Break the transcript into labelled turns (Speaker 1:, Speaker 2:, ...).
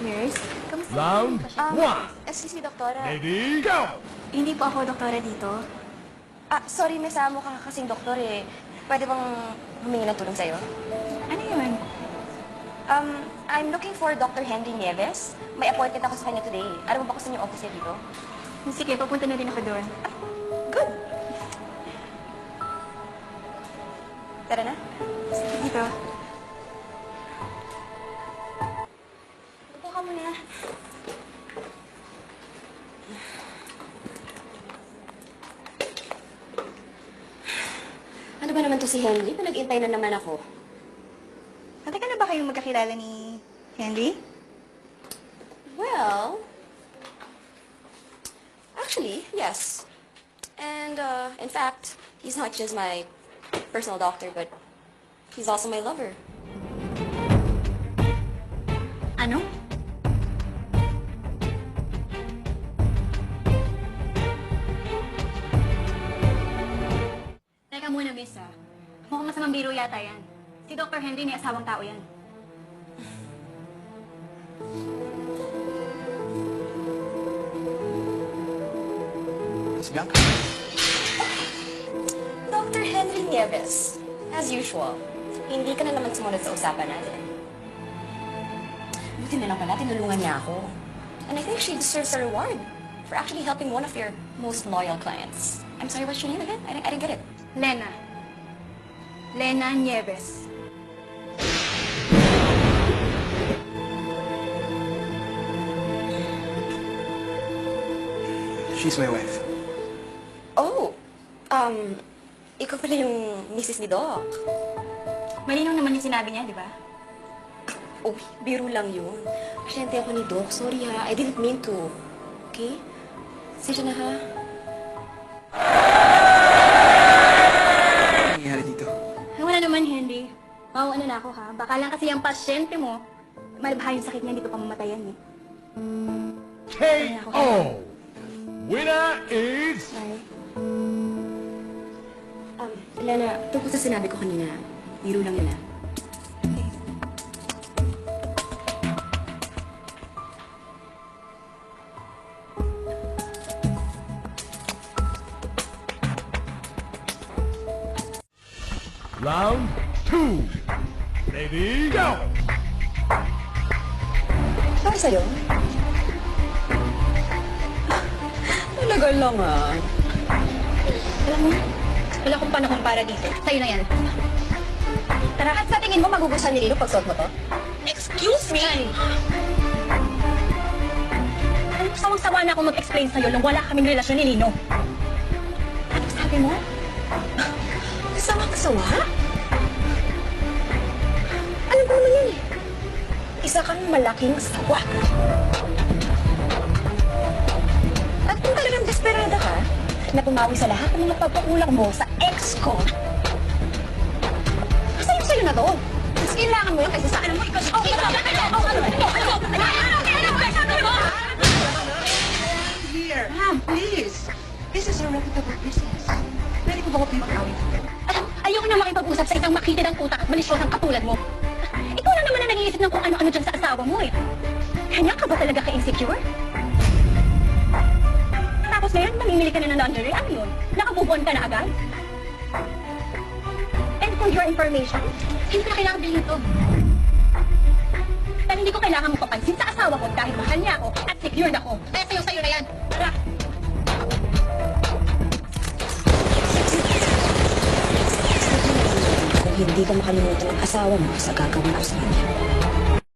Speaker 1: Nurse, kamusta
Speaker 2: Round
Speaker 1: po siya?
Speaker 2: one.
Speaker 1: Excuse me, doktora.
Speaker 2: Ready, go!
Speaker 1: Hindi po ako doktora dito.
Speaker 3: Sorry, may samo ka kasing doktor eh. Pwede bang humingi ng tulong sa'yo?
Speaker 1: Ano yun?
Speaker 3: I'm looking for Dr. Henry Nieves. May appointment ako sa kanya today. Alam mo ba kung saan yung office niya dito?
Speaker 1: Sige, papunta na rin ako doon.
Speaker 3: Good. Tara na.
Speaker 1: Sige, dito.
Speaker 3: Upo ka muna. Ano ba naman to si Henry? Pinag-intay na naman ako.
Speaker 1: Matagal na ba kayong magkakilala ni Henry?
Speaker 3: Well, actually, yes. And, in fact, he's not just my personal doctor, but he's also my lover.
Speaker 1: Ano? Teka muna, miss, ah. Mukhang masamang biro yata yan. Si Dr. Henry may asawang tao yan.
Speaker 4: Miss Bianca?
Speaker 3: Dr. Henry Nieves, as usual, hindi ka na naman sumunod sa usapan natin. Buti na lang pala, tinulungan niya ako. And I think she deserves a reward for actually helping one of your most loyal clients. I'm sorry, what's your name again? I didn't get it.
Speaker 1: Lena. Lena Nieves.
Speaker 4: She's my wife.
Speaker 3: Oh, ikaw pala yung Mrs. ni Doc.
Speaker 1: Malinaw naman yung sinabi niya, di ba?
Speaker 3: Oh, biro lang yun. Pasyente ako ni Doc. Sorry ha, I didn't mean to. Okay? Sige na ha.
Speaker 4: Ano nangyayari dito?
Speaker 1: Ay, wala naman, Henry. Mawawa na ako, ha? Baka lang kasi ang pasyente mo, malabha yung sakit niya, hindi ko pa mamatayan, eh.
Speaker 2: KO! Winner is...
Speaker 3: Bye. Lana, tungkol sa sinabi ko kanina, biro lang yun ha.
Speaker 2: Round two. Ready, go!
Speaker 3: Para sa'yo? Talaga lang ah.
Speaker 1: Alam mo, wala akong panahon para dito. Sa'yo na yan. Tara, at sa tingin mo, magugustuhan ni Lilo pag suot mo to? Excuse me! Alam mo, sawang-sawa na akong mag-explain sa'yo nung wala kaming relasyon ni Lino. Ano sabi mo?
Speaker 3: Kasama-kasawa? Alam ko naman yun eh. Isa kang malaking sawa. At kung talagang desperada ka, na pumawi sa lahat ng mga pagpakulang mo sa ex ko, sa'yo na to. Mas kailangan mo yun kaysa sa alam mo, ikaw siya.
Speaker 5: Here, ma'am, please. This is a reputable business. Pwede ko ba ko pinakawin?
Speaker 1: Ayoko na makipag-usap sa isang makitidang utak at malisyosang katulad mo. Ikaw na naman ang nag-iisip ng kung ano-ano dyan sa asawa mo eh. Kanya ka ba talaga ka-insecure? Tapos ngayon, mamimili ka na ng lingerie. Ano yun? Nakamove on ka na agad? And for your information, hindi ko na kailangan bilhin ito. Dahil hindi ko kailangan mo papansin sa asawa ko dahil mahal niya ako at secured ako. Kaya sa'yo na yan. Tara!
Speaker 3: Kung hindi ka makalimutan ng asawa mo sa gagawin ko sa kanya.